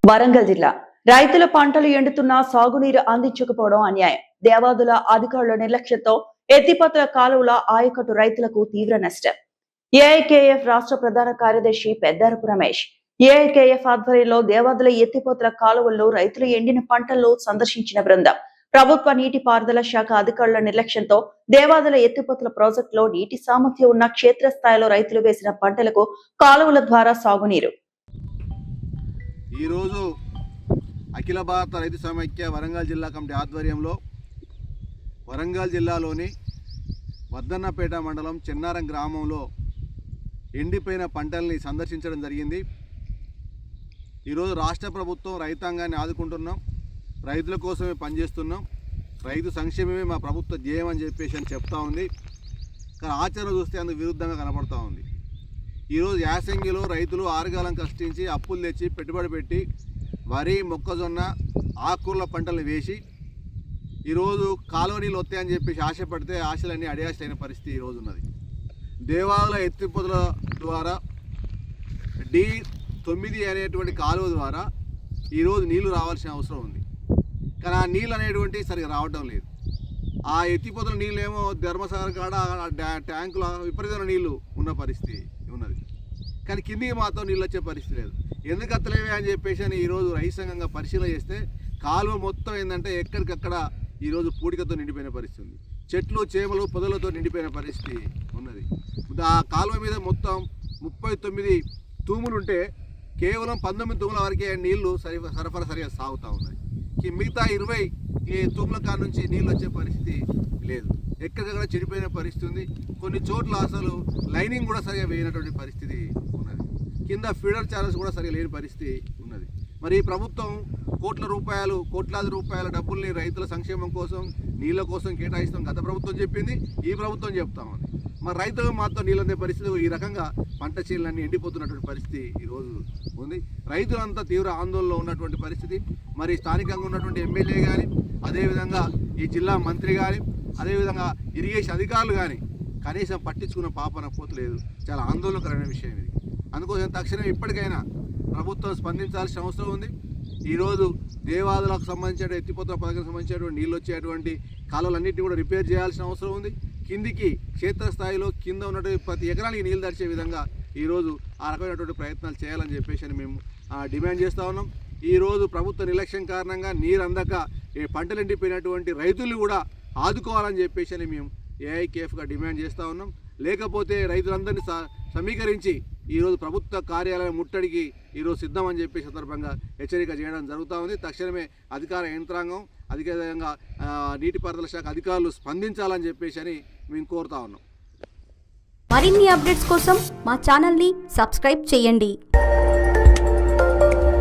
వరంగల్ జిల్లా రైతుల పంటలు ఎండుతున్నా సాగునీరు అందించకపోవడం అన్యాయం. దేవాదుల అధికారుల నిర్లక్ష్యంతో ఎత్తిపోతల కాలువల ఆయకట్టు రైతులకు తీవ్ర నష్టం. ఏఐకేఎఫ్ రాష్ట్ర ప్రధాన కార్యదర్శి పెద్దారపు రమేష్ ఏఐకేఎఫ్ ఆధ్వర్యంలో దేవాదుల ఎత్తిపోతల కాలువల్లో రైతులు ఎండిన పంటల్లో సందర్శించిన బృందం ప్రభుత్వ నీటిపారుదల శాఖ అధికారుల నిర్లక్ష్యంతో దేవాదుల ఎత్తిపోతల ప్రాజెక్టులో నీటి సామర్థ్యం ఉన్న క్షేత్రస్థాయిలో రైతులు వేసిన పంటలకు కాలువల ద్వారా సాగునీరు. ఈరోజు అఖిల భారత రైతు సమైక్య వరంగల్ జిల్లా కమిటీ ఆధ్వర్యంలో వరంగల్ జిల్లాలోని వర్ధన్నపేట మండలం చెన్నారం గ్రామంలో ఎండిపోయిన పంటల్ని సందర్శించడం జరిగింది. ఈరోజు రాష్ట్ర ప్రభుత్వం రైతాంగాన్ని ఆదుకుంటున్నాం, రైతుల కోసమే పనిచేస్తున్నాం, రైతు సంక్షేమమే మా ప్రభుత్వ ధ్యేయం అని చెప్పేసి అని చెప్తా ఉంది. కానీ ఆచరణ చూస్తే అందుకు విరుద్ధంగా కనపడతా ఉంది. ఈరోజు యాసంగిలో రైతులు ఆరుగాలం కష్టించి అప్పులు తెచ్చి పెట్టుబడి పెట్టి వరి, మొక్కజొన్న, ఆకుకూరల పంటలు వేసి ఈరోజు కాలువ నీళ్ళు వస్తాయని చెప్పేసి ఆశపడితే ఆశలన్నీ అడియాసైన పరిస్థితి ఈరోజు ఉన్నది. దేవాదుల ఎత్తిపోతల ద్వారా D9 అనేటువంటి కాలువ ద్వారా ఈరోజు నీళ్లు రావాల్సిన అవసరం ఉంది. కానీ ఆ నీళ్ళు అనేటువంటి సరిగా రావడం లేదు. ఆ ఎత్తిపోతల నీళ్ళు ఏమో ధర్మసాగర్ కాడ ట్యాంకుల విపరీతమైన నీళ్లు ఉన్న పరిస్థితి ఉన్నది. కానీ కిందికి మాత్రం నీళ్ళు వచ్చే పరిస్థితి లేదు. ఎందుకు అత్తలేవే అని చెప్పేసి అని ఈరోజు రైతు సంఘంగా పరిశీలన చేస్తే కాలువ మొత్తం ఏంటంటే ఎక్కడికక్కడ ఈరోజు పూడికతో నిండిపోయిన పరిస్థితి ఉంది. చెట్లు, చేమలు, పొదలతో నిండిపోయిన పరిస్థితి ఉన్నది. ఆ కాలువ మీద మొత్తం 39 తూములు ఉంటే కేవలం 19 తూముల వరకే నీళ్లు సరఫరా సరిగా సాగుతూ ఉన్నాయి. మిగతా 20 తూముల కాడ నుంచి నీళ్ళు వచ్చే పరిస్థితి లేదు. ఎక్కడికక్కడ చెడిపోయిన పరిస్థితి ఉంది. కొన్ని చోట్ల అసలు లైనింగ్ కూడా సరిగా వేయనటువంటి పరిస్థితి ఉన్నది. కింద ఫీడర్ ఛానల్స్ కూడా సరిగా లేని పరిస్థితి ఉన్నది. మరి ప్రభుత్వం కోట్లాది రూపాయల డబ్బుల్ని రైతుల సంక్షేమం కోసం, నీళ్ళ కోసం కేటాయిస్తాం గత ప్రభుత్వం చెప్పింది, ఈ ప్రభుత్వం చెప్తా ఉంది. మరి రైతులు మాత్రం నీళ్ళందే పరిస్థితి, ఈ రకంగా పంట చేనులన్నీ ఎండిపోతున్నటువంటి పరిస్థితి ఈరోజు ఉంది. రైతులంతా తీవ్ర ఆందోళనలో ఉన్నటువంటి పరిస్థితి. మరి స్థానికంగా ఉన్నటువంటి ఎమ్మెల్యే కానీ, అదేవిధంగా ఈ జిల్లా మంత్రి కానీ, అదేవిధంగా ఇరిగేషన్ అధికారులు కానీ కనీసం పట్టించుకున్న పాపన పోతలేదు. చాలా ఆందోళనకరమైన విషయం ఇది. అందుకోసం తక్షణం ఇప్పటికైనా ప్రభుత్వం స్పందించాల్సిన అవసరం ఉంది. ఈరోజు దేవాదులకు సంబంధించిన ఎత్తిపోతల పథకానికి సంబంధించినటువంటి నీళ్ళు వచ్చేటువంటి కాలువలన్నింటినీ కూడా రిపేర్ చేయాల్సిన అవసరం ఉంది. కిందికి క్షేత్రస్థాయిలో కింద ఉన్నటువంటి ప్రతి ఎకరానికి నీళ్ళు దర్చే విధంగా ఈరోజు ఆ రకమైనటువంటి ప్రయత్నాలు చేయాలని చెప్పేసి అని మేము డిమాండ్ చేస్తూ ఉన్నాం. ఈరోజు ప్రభుత్వ నిర్లక్ష్యం కారణంగా నీరు అందక పంటలు ఎండిపోయినటువంటి రైతులు కూడా ఆదుకోవాలని చెప్పేసి అని మేము ఏఐకేఎఫ్గా డిమాండ్ చేస్తూ ఉన్నాం. లేకపోతే రైతులందరినీ సమీకరించి ఈరోజు ప్రభుత్వ కార్యాలయం ముట్టడికి ఈరోజు సిద్ధమని చెప్పి సందర్భంగా హెచ్చరిక చేయడం జరుగుతూ ఉంది. తక్షణమే అధికార యంత్రాంగం, అదేవిధంగా నీటిపారుదల శాఖ అధికారులు స్పందించాలని చెప్పేసి అని మేము కోరుతా ఉన్నాం. మరిన్ని అప్డేట్స్ కోసం మా ఛానల్ని సబ్స్క్రైబ్ చేయండి.